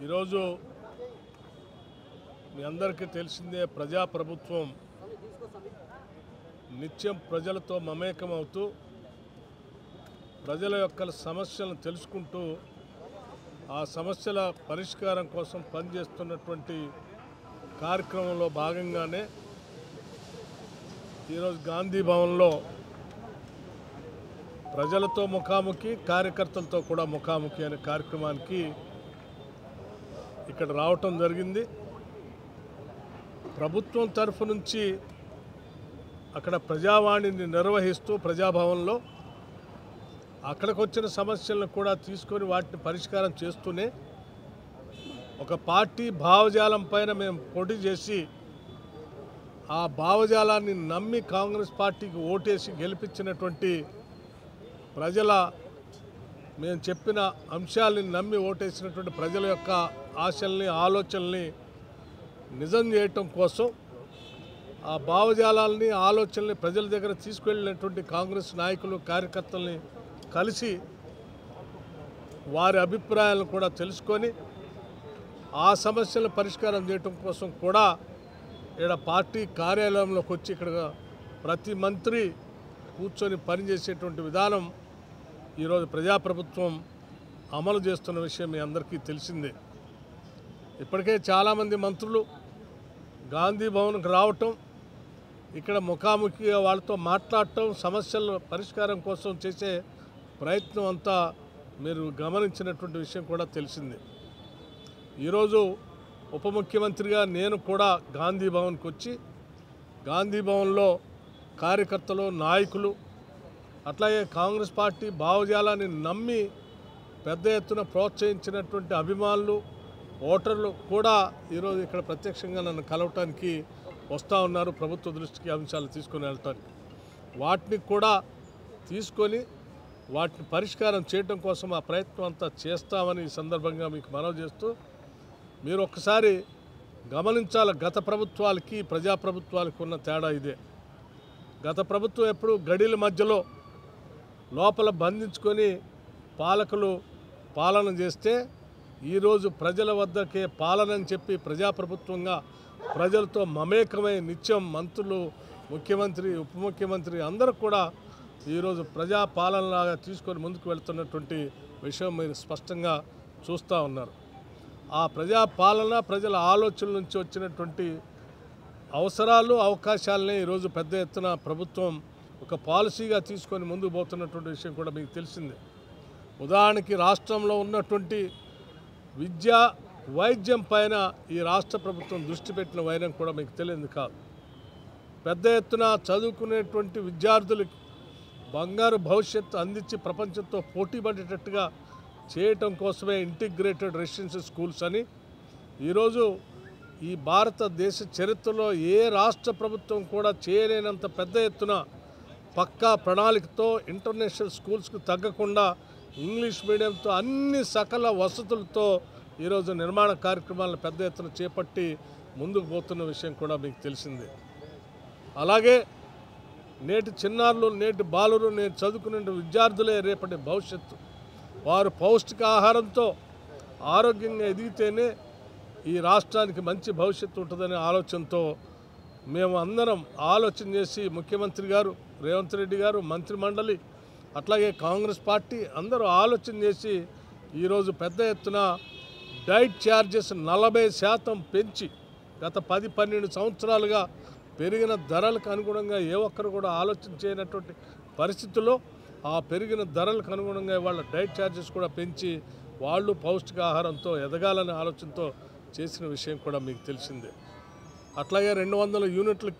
ఈరోజు మీ అందరికీ తెలిసిందే ప్రజాప్రభుత్వం నిత్యం ప్రజలతో మమేకం అవుతూ ప్రజల యొక్క సమస్యలను తెలుసుకుంటూ ఆ సమస్యల పరిష్కారం కోసం పనిచేస్తున్నటువంటి కార్యక్రమంలో భాగంగానే ఈరోజు గాంధీ భవన్లో ప్రజలతో ముఖాముఖి కార్యకర్తలతో కూడా ముఖాముఖి అనే కార్యక్రమానికి ఇక్కడ రావటం జరిగింది. ప్రభుత్వం తరఫు నుంచి అక్కడ ప్రజావాణిని నిర్వహిస్తూ ప్రజాభవన్లో అక్కడికి వచ్చిన సమస్యలను కూడా తీసుకొని వాటిని పరిష్కారం చేస్తూనే ఒక పార్టీ భావజాలం పైన మేము పోటీ చేసి ఆ భావజాలాన్ని నమ్మి కాంగ్రెస్ పార్టీకి ఓటేసి గెలిపించినటువంటి ప్రజల మేము చెప్పిన అంశాలని నమ్మి ఓటేసినటువంటి ప్రజల యొక్క ఆశల్ని ఆలోచనల్ని నిజం చేయటం కోసం ఆ భావజాలాలని ఆలోచనల్ని ప్రజల దగ్గర తీసుకెళ్ళినటువంటి కాంగ్రెస్ నాయకులు కార్యకర్తల్ని కలిసి వారి అభిప్రాయాలను కూడా తెలుసుకొని ఆ సమస్యలను పరిష్కారం చేయటం కోసం కూడా ఇక్కడ పార్టీ కార్యాలయంలోకి వచ్చి ఇక్కడ ప్రతి మంత్రి కూర్చొని పనిచేసేటువంటి విధానం ఈరోజు ప్రజాప్రభుత్వం అమలు చేస్తున్న విషయం మీ అందరికీ తెలిసిందే. ఇప్పటికే చాలామంది మంత్రులు గాంధీ భవన్కి రావటం, ఇక్కడ ముఖాముఖిగా వాళ్ళతో మాట్లాడటం, సమస్యల పరిష్కారం కోసం చేసే ప్రయత్నం అంతా మీరు గమనించినటువంటి విషయం కూడా తెలిసిందే. ఈరోజు ఉప ముఖ్యమంత్రిగా నేను కూడా గాంధీ భవన్కి వచ్చి గాంధీ భవన్లో కార్యకర్తలు నాయకులు అట్లాగే కాంగ్రెస్ పార్టీ భావజాలాన్ని నమ్మి పెద్ద ఎత్తున ప్రోత్సహించినటువంటి అభిమానులు ఓటర్లు కూడా ఈరోజు ఇక్కడ ప్రత్యక్షంగా నన్ను కలవటానికి వస్తూ ఉన్నారు. ప్రభుత్వ దృష్టికి అంశాలు తీసుకొని వెళ్ళటానికి వాటిని కూడా తీసుకొని వాటిని పరిష్కారం చేయడం కోసం ఆ ప్రయత్నం అంతా చేస్తామని ఈ సందర్భంగా మీకు మనవి చేస్తూ మీరు ఒక్కసారి గమనించాలి, గత ప్రభుత్వాలకి ప్రజాప్రభుత్వాలకి ఉన్న తేడా ఇదే. గత ప్రభుత్వం ఎప్పుడు గడిల మధ్యలో లోపల బంధించుకొని పాలకులు పాలన చేస్తే ఈరోజు ప్రజల వద్దకే పాలన అని చెప్పి ప్రజాప్రభుత్వంగా ప్రజలతో మమేకమై నిత్యం మంత్రులు, ముఖ్యమంత్రి, ఉప ముఖ్యమంత్రి అందరూ కూడా ఈరోజు ప్రజా పాలనలాగా తీసుకొని ముందుకు వెళ్తున్నటువంటి విషయం మీరు స్పష్టంగా చూస్తూ ఉన్నారు. ఆ ప్రజా పాలన ప్రజల ఆలోచనల నుంచి వచ్చినటువంటి అవసరాలు అవకాశాలనే ఈరోజు పెద్ద ఎత్తున ప్రభుత్వం ఒక పాలసీగా తీసుకొని ముందుకు పోతున్నటువంటి విషయం కూడా మీకు తెలిసిందే. ఉదాహరణకి రాష్ట్రంలో ఉన్నటువంటి విద్య వైద్యం పైన ఈ రాష్ట్ర ప్రభుత్వం దృష్టి పెట్టిన వైనం కూడా మీకు తెలియదు కాదు. పెద్ద ఎత్తున చదువుకునేటువంటి విద్యార్థులకి బంగారు భవిష్యత్తు అందించి ప్రపంచంతో పోటీ పడేటట్టుగా చేయటం కోసమే ఇంటిగ్రేటెడ్ రెసిడెన్షియల్ స్కూల్స్ అని ఈరోజు ఈ భారతదేశ చరిత్రలో ఏ రాష్ట్ర ప్రభుత్వం కూడా చేయలేనంత పెద్ద ఎత్తున పక్కా ప్రణాళికతో ఇంటర్నేషనల్ స్కూల్స్కు తగ్గకుండా ఇంగ్లీష్ మీడియంతో అన్ని సకల వసతులతో ఈరోజు నిర్మాణ కార్యక్రమాలను పెద్ద ఎత్తున చేపట్టి ముందుకు పోతున్న విషయం కూడా మీకు తెలిసిందే. అలాగే నేటి చిన్నారులు, నేటి బాలురు, నేటి చదువుకునే విద్యార్థులే రేపటి భవిష్యత్తు. వారు పౌష్టికాహారంతో ఆరోగ్యంగా ఎదిగితేనే ఈ రాష్ట్రానికి మంచి భవిష్యత్తు ఉంటుందనే ఆలోచనతో మేము అందరం ఆలోచన చేసి ముఖ్యమంత్రి గారు రేవంత్ రెడ్డి గారు, మంత్రిమండలి, అట్లాగే కాంగ్రెస్ పార్టీ అందరూ ఆలోచన చేసి ఈరోజు పెద్ద ఎత్తున డైట్ ఛార్జెస్ 40% పెంచి గత 10-12 సంవత్సరాలుగా పెరిగిన ధరలకు అనుగుణంగా ఏ ఒక్కరు కూడా ఆలోచన చేయనటువంటి పరిస్థితుల్లో ఆ పెరిగిన ధరలకు అనుగుణంగా వాళ్ళ డైట్ ఛార్జెస్ కూడా పెంచి వాళ్ళు పౌష్టికాహారంతో ఎదగాలనే ఆలోచనతో చేసిన విషయం కూడా మీకు తెలిసిందే. అట్లాగే 200 యూనిట్లు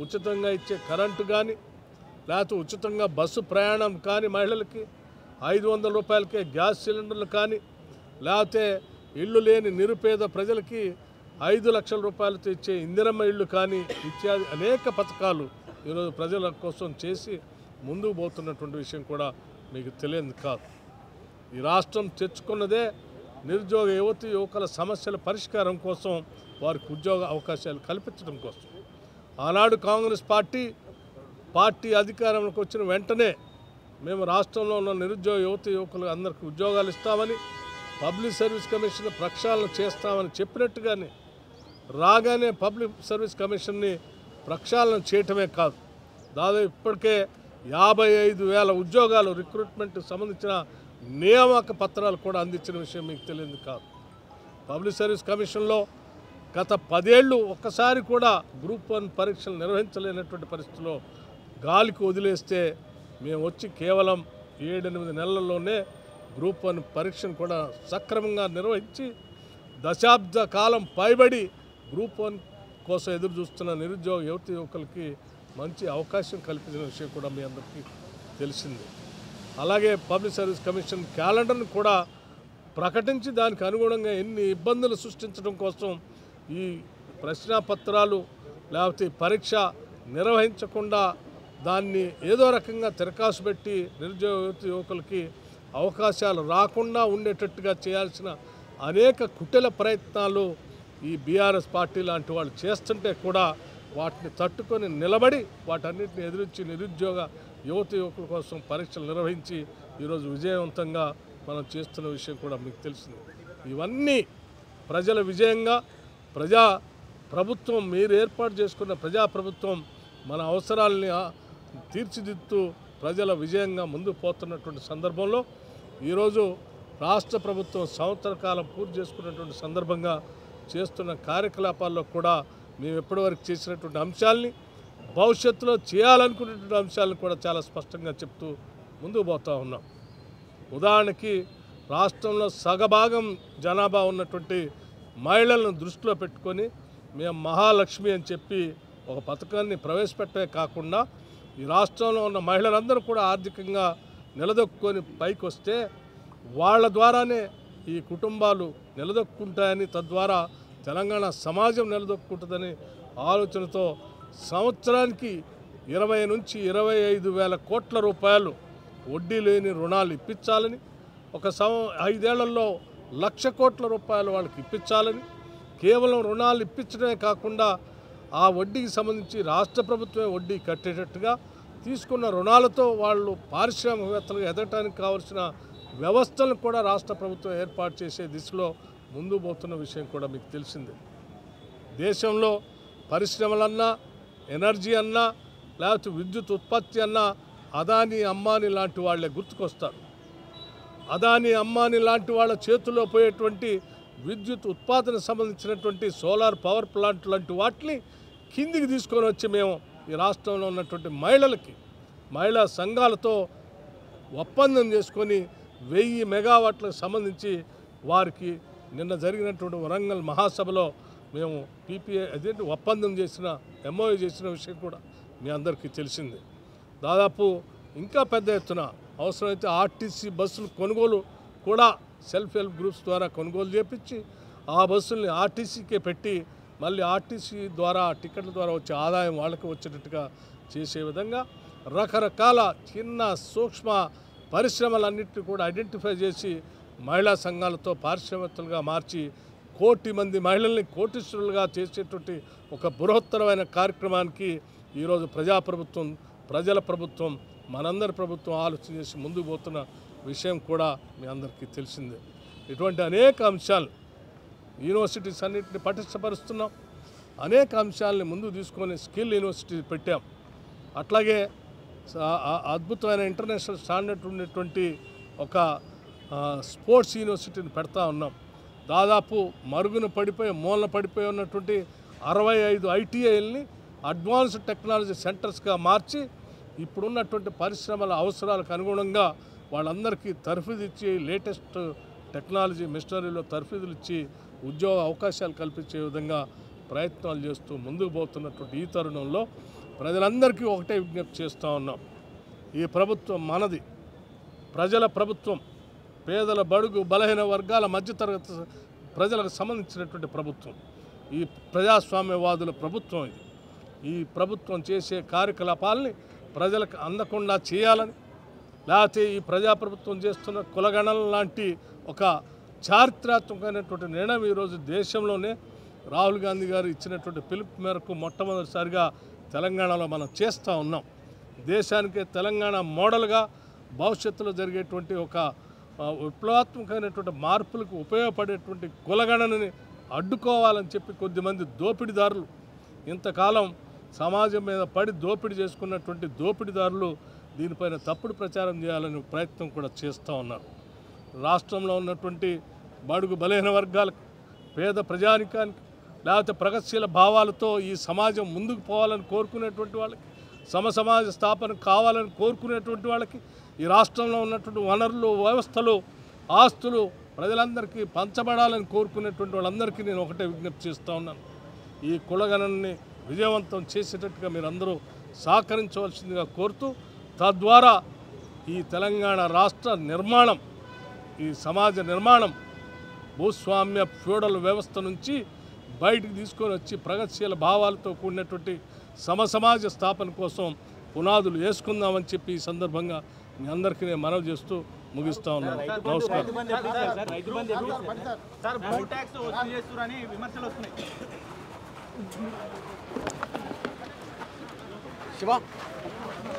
ఉచితంగా ఇచ్చే కరెంటు కానీ, లేకపోతే ఉచితంగా బస్సు ప్రయాణం కానీ, మహిళలకి 500 రూపాయలకే గ్యాస్ సిలిండర్లు కానీ, లేకపోతే ఇళ్ళు లేని నిరుపేద ప్రజలకి 5 లక్షల రూపాయలతో ఇచ్చే ఇందిరమ్మ ఇళ్ళు కానీ ఇత్యాది అనేక పథకాలు ఈరోజు ప్రజల కోసం చేసి ముందుకు పోతున్నటువంటి విషయం కూడా మీకు తెలియదు కాదు. ఈ రాష్ట్రం తెచ్చుకున్నదే నిరుద్యోగ యువకుల సమస్యల పరిష్కారం కోసం, వారికి ఉద్యోగ అవకాశాలు కల్పించడం కోసం. ఆనాడు కాంగ్రెస్ పార్టీ అధికారంలోకి వచ్చిన వెంటనే మేము రాష్ట్రంలో ఉన్న నిరుద్యోగ యువకులు అందరికీ ఉద్యోగాలు ఇస్తామని, పబ్లిక్ సర్వీస్ కమిషన్ ప్రక్షాళన చేస్తామని చెప్పినట్టుగానే రాగానే పబ్లిక్ సర్వీస్ కమిషన్ని ప్రక్షాళన చేయటమే కాదు, దాదాపు ఇప్పటికే 55,000 ఉద్యోగాలు రిక్రూట్మెంట్ సంబంధించిన నియామక పత్రాలు కూడా అందించిన విషయం మీకు తెలియదు కాదు. పబ్లిక్ సర్వీస్ కమిషన్లో గత 10 ఏళ్ళు ఒక్కసారి కూడా గ్రూప్ 1 పరీక్షలు నిర్వహించలేనటువంటి పరిస్థితిలో గాలికి వదిలేస్తే మేము వచ్చి కేవలం 7-8 నెలల్లోనే గ్రూప్ 1 పరీక్షను కూడా సక్రమంగా నిర్వహించి దశాబ్ద కాలం పైబడి గ్రూప్ 1 కోసం ఎదురు చూస్తున్న నిరుద్యోగ యువతి యువకులకి మంచి అవకాశం కల్పించిన విషయం కూడా మీ అందరికీ తెలిసింది. అలాగే పబ్లిక్ సర్వీస్ కమిషన్ క్యాలెండర్ను కూడా ప్రకటించి దానికి అనుగుణంగా ఎన్ని ఇబ్బందులు సృష్టించడం కోసం ఈ ప్రశ్నాపత్రాలు లేకపోతే పరీక్ష నిర్వహించకుండా దాన్ని ఏదో రకంగా తిరకాసు పెట్టి నిరుద్యోగ యువతి యువకులకి అవకాశాలు రాకుండా ఉండేటట్టుగా చేయాల్సిన అనేక కుటిల ప్రయత్నాలు ఈ బీఆర్ఎస్ పార్టీ లాంటి వాళ్ళు చేస్తుంటే కూడా వాటిని తట్టుకొని నిలబడి వాటన్నిటిని ఎదిరించి నిరుద్యోగ యువతి యువకుల కోసం పరీక్షలు నిర్వహించి ఈరోజు విజయవంతంగా మనం చేస్తున్న విషయం కూడా మీకు తెలిసింది. ఇవన్నీ ప్రజల విజయంగా ప్రజా ప్రభుత్వం, మీరు ఏర్పాటు చేసుకున్న ప్రజాప్రభుత్వం మన అవసరాలని తీర్చిదిద్దుతూ ప్రజల విజయంగా ముందుకు పోతున్నటువంటి సందర్భంలో ఈరోజు రాష్ట్ర ప్రభుత్వం సంవత్సర కాలం పూర్తి చేసుకున్నటువంటి సందర్భంగా చేస్తున్న కార్యకలాపాల్లో కూడా మేము ఎప్పటివరకు చేసినటువంటి అంశాలని భవిష్యత్తులో చేయాలనుకునేటువంటి అంశాలను కూడా చాలా స్పష్టంగా చెప్తూ ముందుకు పోతూ ఉన్నాం. ఉదాహరణకి రాష్ట్రంలో సగభాగం జనాభా ఉన్నటువంటి మహిళలను దృష్టిలో పెట్టుకొని మేము మహాలక్ష్మి అని చెప్పి ఒక పథకాన్ని ప్రవేశపెట్టే కాకుండా ఈ రాష్ట్రంలో ఉన్న మహిళలందరూ కూడా ఆర్థికంగా నిలదొక్కుని పైకి వస్తే వాళ్ళ ద్వారానే ఈ కుటుంబాలు నిలదొక్కుంటాయని, తద్వారా తెలంగాణ సమాజం నిలదొక్కుంటుందని ఆలోచనతో సంవత్సరానికి 20 నుంచి 25 వేల కోట్ల రూపాయలు వడ్డీ లేని రుణాలు ఇప్పించాలని, ఒక 5 ఏళ్లలో 1,00,000 కోట్ల రూపాయలు వాళ్ళకి ఇప్పించాలని, కేవలం రుణాలు ఇప్పించడమే కాకుండా ఆ వడ్డీకి సంబంధించి రాష్ట్ర ప్రభుత్వమే వడ్డీ కట్టేటట్టుగా తీసుకున్న రుణాలతో వాళ్ళు పారిశ్రామికవేత్తలుగా ఎదగటానికి కావాల్సిన వ్యవస్థలను కూడా రాష్ట్ర ప్రభుత్వం ఏర్పాటు చేసే దిశలో ముందు పోతున్న విషయం కూడా మీకు తెలిసిందే. దేశంలో పరిశ్రమలన్నా, ఎనర్జీ అన్నా, లేకపోతే విద్యుత్ ఉత్పత్తి అన్నా అదానీ అంబానీ లాంటి వాళ్ళే గుర్తుకొస్తారు. అదానీ అంబానీ లాంటి వాళ్ళ చేతుల్లో పోయేటువంటి విద్యుత్ ఉత్పాదనకు సంబంధించినటువంటి సోలార్ పవర్ ప్లాంట్ లాంటి వాటిని కిందికి తీసుకొని వచ్చి మేము ఈ రాష్ట్రంలో ఉన్నటువంటి మహిళా సంఘాలతో ఒప్పందం చేసుకొని 1000 మెగావాట్లకు సంబంధించి వారికి నిన్న జరిగినటువంటి వరంగల్ మహాసభలో మేము ఒప్పందం చేసిన ఎంఓయూ చేసిన విషయం కూడా మీ అందరికీ తెలిసిందే. దాదాపు ఇంకా పెద్ద ఎత్తున అవసరమైతే ఆర్టీసీ బస్సులు కొనుగోలు కూడా సెల్ఫ్ హెల్ప్ గ్రూప్స్ ద్వారా కొనుగోలు చేపించి ఆ బస్సుల్ని ఆర్టీసీకే పెట్టి మళ్ళీ ఆర్టీసీ ద్వారా టికెట్ల ద్వారా వచ్చే ఆదాయం వాళ్ళకి వచ్చేటట్టుగా చేసే విధంగా రకరకాల చిన్న సూక్ష్మ పరిశ్రమలన్నింటినీ కూడా ఐడెంటిఫై చేసి మహిళా సంఘాలతో పారిశ్రామికవేత్తలుగా మార్చి 1 కోటి మంది మహిళల్ని కోటీశ్వరులుగా చేసేటువంటి ఒక బృహత్తరమైన కార్యక్రమానికి ఈరోజు ప్రజాప్రభుత్వం, ప్రజల ప్రభుత్వం, మనందరి ప్రభుత్వం ఆలోచన చేసి ముందుకు పోతున్న విషయం కూడా మీ అందరికీ తెలిసిందే. ఇటువంటి అనేక అంశాలు యూనివర్సిటీస్ అన్నింటినీ పటిష్టపరుస్తున్నాం. అనేక అంశాలని ముందుకు తీసుకొని స్కిల్ యూనివర్సిటీ పెట్టాం. అట్లాగే అద్భుతమైన ఇంటర్నేషనల్ స్టాండర్డ్ ఉన్నటువంటి ఒక స్పోర్ట్స్ యూనివర్సిటీని పెడతా ఉన్నాం. దాదాపు మరుగున పడిపోయి మూలన పడిపోయి ఉన్నటువంటి 65 ఐటీఐల్ని అడ్వాన్స్డ్ టెక్నాలజీ సెంటర్స్గా మార్చి ఇప్పుడున్నటువంటి పరిశ్రమల అవసరాలకు అనుగుణంగా వాళ్ళందరికీ తర్ఫీదు ఇచ్చి లేటెస్ట్ టెక్నాలజీ మిషనరీలో తర్ఫీదులు ఇచ్చి ఉద్యోగ అవకాశాలు కల్పించే విధంగా ప్రయత్నాలు చేస్తూ ముందుకు పోతున్నటువంటి ఈ తరుణంలో ప్రజలందరికీ ఒకటే విజ్ఞప్తి చేస్తూ ఉన్నాం. ఈ ప్రభుత్వం మనది, ప్రజల ప్రభుత్వం, పేదల బడుగు బలహీన వర్గాల మధ్యతరగతి ప్రజలకు సంబంధించినటువంటి ప్రభుత్వం, ఈ ప్రజాస్వామ్యవాదుల ప్రభుత్వం. ఈ ప్రభుత్వం చేసే కార్యకలాపాలని ప్రజలకు అందకుండా చేయాలని, లేకపోతే ఈ ప్రజాప్రభుత్వం చేస్తున్న కులగణన లాంటి ఒక చారిత్రాత్మకమైనటువంటి నిర్ణయం ఈరోజు దేశంలోనే రాహుల్ గాంధీ గారు ఇచ్చినటువంటి పిలుపు మేరకు మొట్టమొదటిసారిగా తెలంగాణలో మనం చేస్తూ ఉన్నాం. దేశానికే తెలంగాణ మోడల్గా భవిష్యత్తులో జరిగేటువంటి ఒక విప్లవాత్మకమైనటువంటి మార్పులకు ఉపయోగపడేటువంటి కులగణనని అడ్డుకోవాలని చెప్పి కొద్దిమంది దోపిడీదారులు ఇంతకాలం సమాజం మీద పడి దోపిడీ చేసుకున్నటువంటి దోపిడీదారులు దీనిపైన తప్పుడు ప్రచారం చేయాలనే ప్రయత్నం కూడా చేస్తూ ఉన్నారు. రాష్ట్రంలో ఉన్నటువంటి బడుగు బలహీన వర్గాలకు, పేద ప్రజానికానికి, లేకపోతే ప్రగతిశీల భావాలతో ఈ సమాజం ముందుకు పోవాలని కోరుకునేటువంటి వాళ్ళకి, సమసమాజ స్థాపన కావాలని కోరుకునేటువంటి వాళ్ళకి ఈ రాష్ట్రంలో ఉన్నటువంటి వనరులు, వ్యవస్థలు, ఆస్తులు ప్రజలందరికీ పంచబడాలని కోరుకునేటువంటి వాళ్ళందరికీ నేను ఒకటే విజ్ఞప్తి చేస్తూ ఉన్నాను. ఈ కులగణనని విజయవంతం చేసేటట్టుగా మీరందరూ సహకరించవలసిందిగా కోరుతూ, తద్వారా ఈ తెలంగాణ రాష్ట్ర నిర్మాణం, ఈ సమాజ నిర్మాణం భూస్వామ్య ఫ్యూడల్ వ్యవస్థ నుంచి బయటికి తీసుకొని వచ్చి ప్రగతిశీల భావాలతో కూడినటువంటి సమసమాజ స్థాపన కోసం పునాదులు వేసుకుందామని చెప్పి ఈ సందర్భంగా మీ అందరికీ నేను మనవి చేస్తూ ముగిస్తా ఉన్నాను. నమస్కారం. శివ